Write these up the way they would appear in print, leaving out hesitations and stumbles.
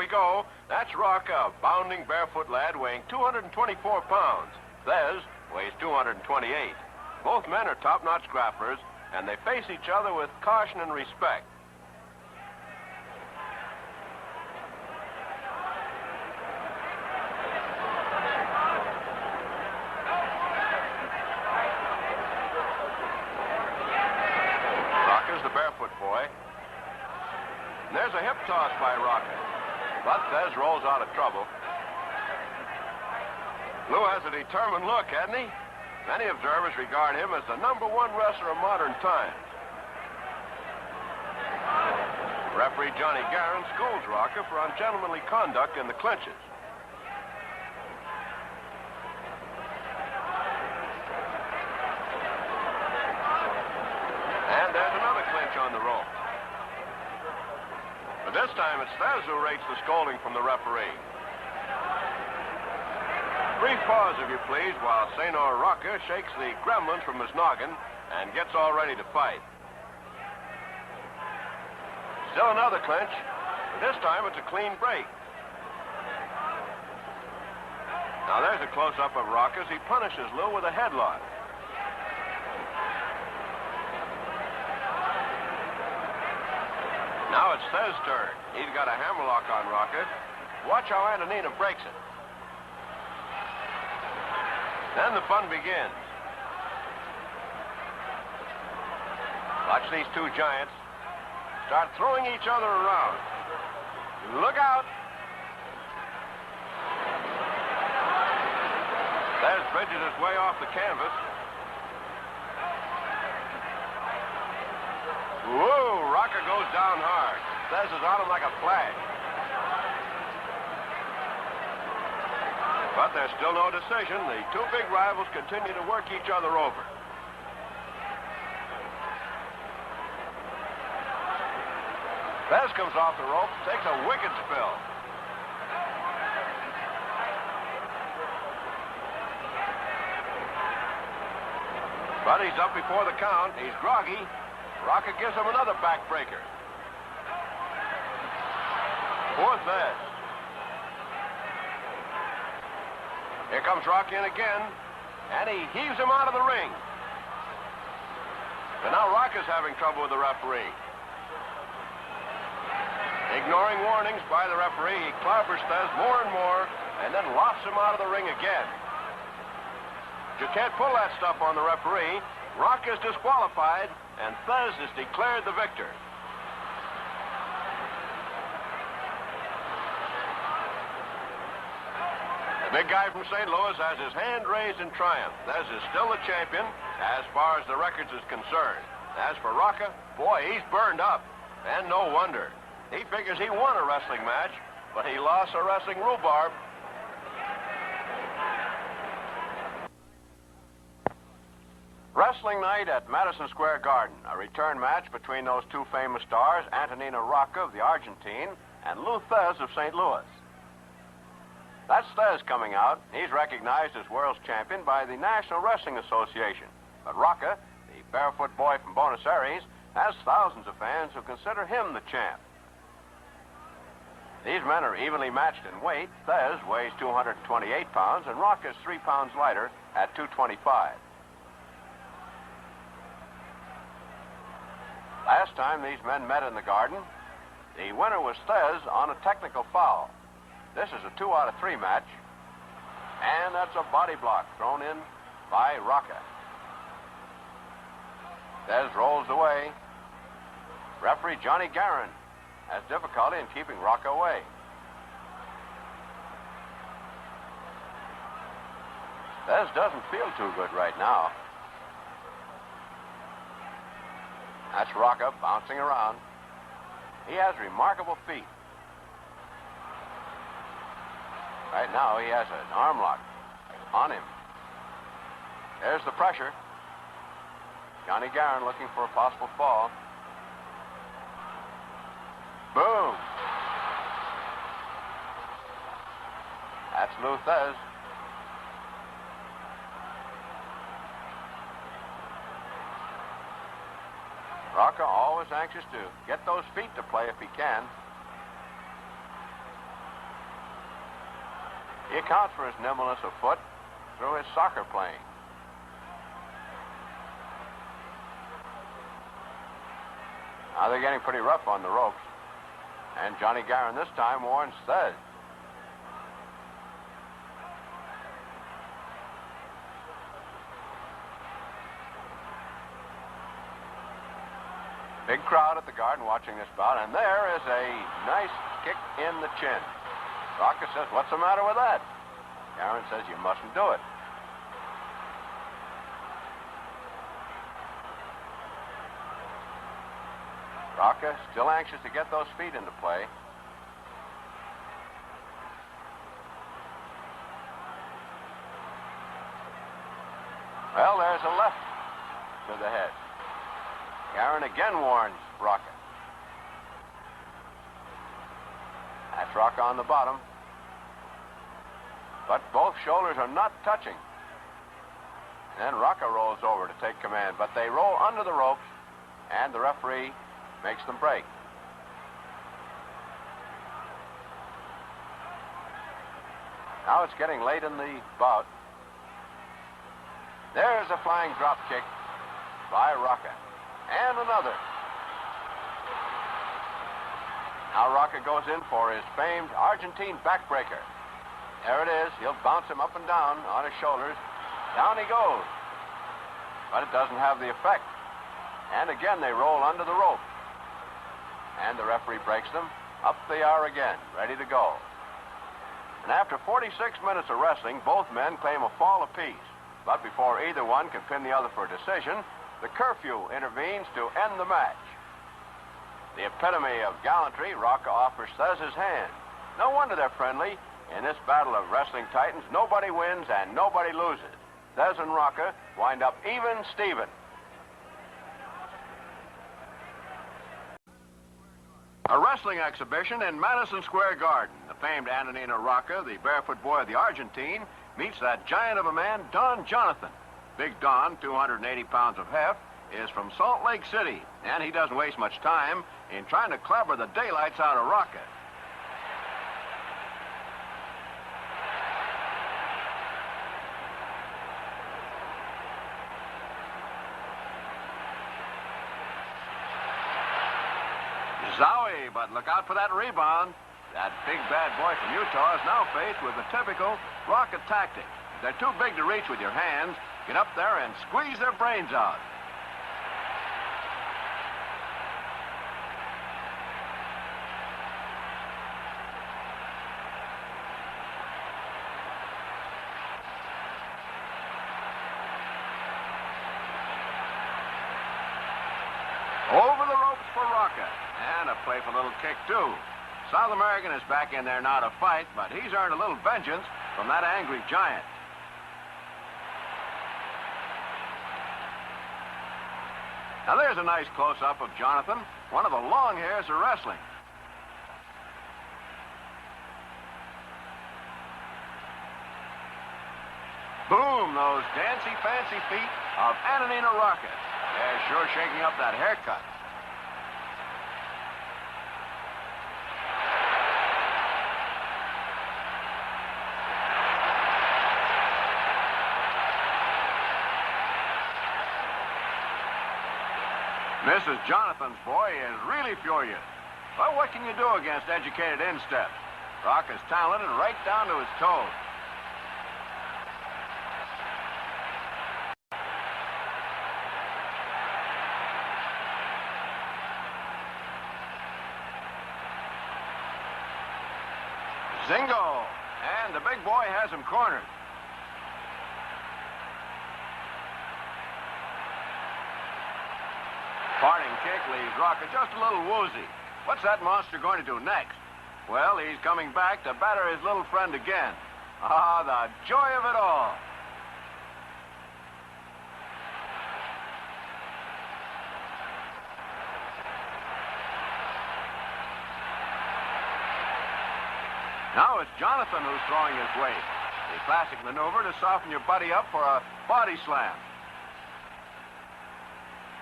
we go. That's Rocca, a bounding barefoot lad weighing 224 pounds. Thesz weighs 228. Both men are top-notch grapplers, and they face each other with caution and respect. Rocca's the barefoot boy. And there's a hip toss by Rocca, but Thesz rolls out of trouble. Lou has a determined look, hasn't he? Many observers regard him as the #1 wrestler of modern times. Referee Johnny Guerin schools Rocca for ungentlemanly conduct in the clinches. And there's another clinch on the rope. But this time it's Thesz who rates the scolding from the referee. Brief pause, if you please, while Senor Rocca shakes the gremlins from his noggin and gets all ready to fight. Still another clinch, but this time it's a clean break. Now there's a close-up of Rocca as he punishes Lou with a headlock. Now it's Thesz's turn. He's got a hammerlock on Rocca. Watch how Antonino breaks it. Then the fun begins. Watch these two giants start throwing each other around. Look out! Thesz bridges his way off the canvas. Whoa! Rocca goes down hard. Thesz is on him like a flash. But there's still no decision. The two big rivals continue to work each other over. Thesz comes off the rope, takes a wicked spill. But he's up before the count. He's groggy. Rocca gives him another backbreaker. Poor Thesz. Here comes Rocca in again, and he heaves him out of the ring. But now Rocca's having trouble with the referee. Ignoring warnings by the referee, he clobbers Thesz more and more, and then lofts him out of the ring again. You can't pull that stuff on the referee. Rocca is disqualified, and Thesz is declared the victor. The big guy from St. Louis has his hand raised in triumph. Thesz is still the champion as far as the records is concerned. As for Rocca, boy, he's burned up. And no wonder. He figures he won a wrestling match, but he lost a wrestling rhubarb. Wrestling night at Madison Square Garden. A return match between those two famous stars, Antonino Rocca of the Argentine and Lou Thesz of St. Louis. That's Thesz coming out. He's recognized as world's champion by the National Wrestling Association. But Rocca, the barefoot boy from Buenos Aires, has thousands of fans who consider him the champ. These men are evenly matched in weight. Thesz weighs 228 pounds, and Rocca is 3 pounds lighter at 225. Last time these men met in the Garden, the winner was Thesz on a technical foul. This is a 2 out of 3 match, and that's a body block thrown in by Rocca. Thesz rolls away. Referee Johnny Guerin has difficulty in keeping Rocca away. Thesz doesn't feel too good right now. That's Rocca bouncing around. He has remarkable feet. Right now, he has an arm lock on him. There's the pressure. Johnny Guerin looking for a possible fall. Boom. That's Lou Thesz. Rocca always anxious to get those feet to play if he can. He accounts for his nimbleness of foot through his soccer playing. Now they're getting pretty rough on the ropes. And Johnny Garron this time warns Thesz. Big crowd at the Garden watching this bout, and there is a nice kick in the chin. Rocca says, "What's the matter with that?" Garron says, "You mustn't do it." Rocca still anxious to get those feet into play. Well, there's a left to the head. Garron again warns Rocca. That's Rocca on the bottom. But both shoulders are not touching. And Rocca rolls over to take command, but they roll under the ropes, and the referee makes them break. Now it's getting late in the bout. There's a flying drop kick by Rocca. And another. Now Rocca goes in for his famed Argentine backbreaker. There it is. He'll bounce him up and down on his shoulders. Down he goes. But it doesn't have the effect. And again they roll under the rope. And the referee breaks them. Up they are again, ready to go. And after 46 minutes of wrestling, both men claim a fall apiece. But before either one can pin the other for a decision, the curfew intervenes to end the match. The epitome of gallantry, Rocca offers Thesz his hand. No wonder they're friendly. In this battle of wrestling titans, nobody wins and nobody loses. Thesz and Rocca wind up even Steven. A wrestling exhibition in Madison Square Garden. The famed Antonino Rocca, the barefoot boy of the Argentine, meets that giant of a man, Don Jonathan. Big Don, 280 pounds of heft, is from Salt Lake City, and he doesn't waste much time in trying to clobber the daylights out of Rocca. Zowie, but look out for that rebound. That big bad boy from Utah is now faced with a typical Rocca tactic. If they're too big to reach with your hands, get up there and squeeze their brains out. Over the ropes for Rocca. And a playful little kick, too. South American is back in there now to fight, but he's earned a little vengeance from that angry giant. Now there's a nice close-up of Jonathan, one of the long hairs of wrestling. Boom, those dancy-fancy feet of Antonino Rocca. They're sure shaking up that haircut. Mrs. Jonathan's boy is really furious. But what can you do against educated insteps? Rocca's talented right down to his toes. Zingo! And the big boy has him cornered. Parting kick leaves Rocca just a little woozy. What's that monster going to do next? Well, he's coming back to batter his little friend again. Ah, the joy of it all. Now it's Jonathan who's throwing his weight. The classic maneuver to soften your buddy up for a body slam.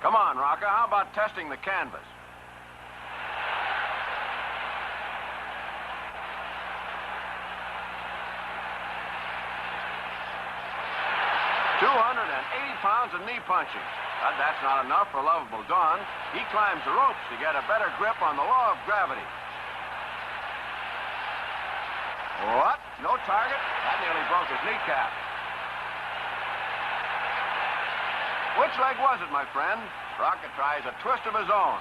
Come on, Rocca, how about testing the canvas? 280 pounds of knee punches. But that's not enough for lovable Don. He climbs the ropes to get a better grip on the law of gravity. What? No target? That nearly broke his kneecap. Which leg was it, my friend? Rocca tries a twist of his own.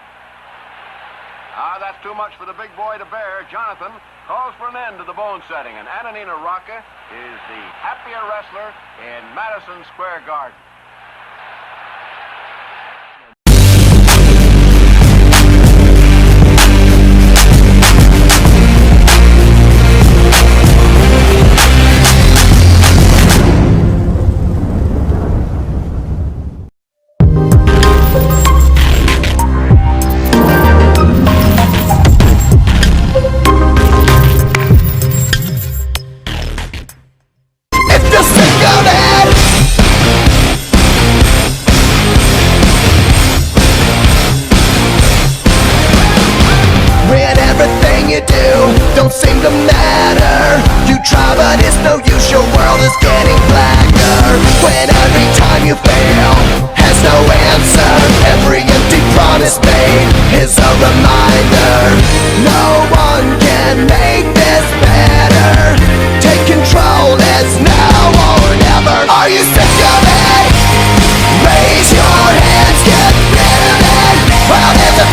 That's too much for the big boy to bear. Jonathan calls for an end to the bone setting, and Antonino Rocca is the happier wrestler in Madison Square Garden. Don't seem to matter. You try but it's no use. Your world is getting blacker. When every time you fail has no answer. Every empty promise made is a reminder. No one can make this better. Take control, it's now or never. Are you sick of it? Raise your hands, get rid of it. Well, there's a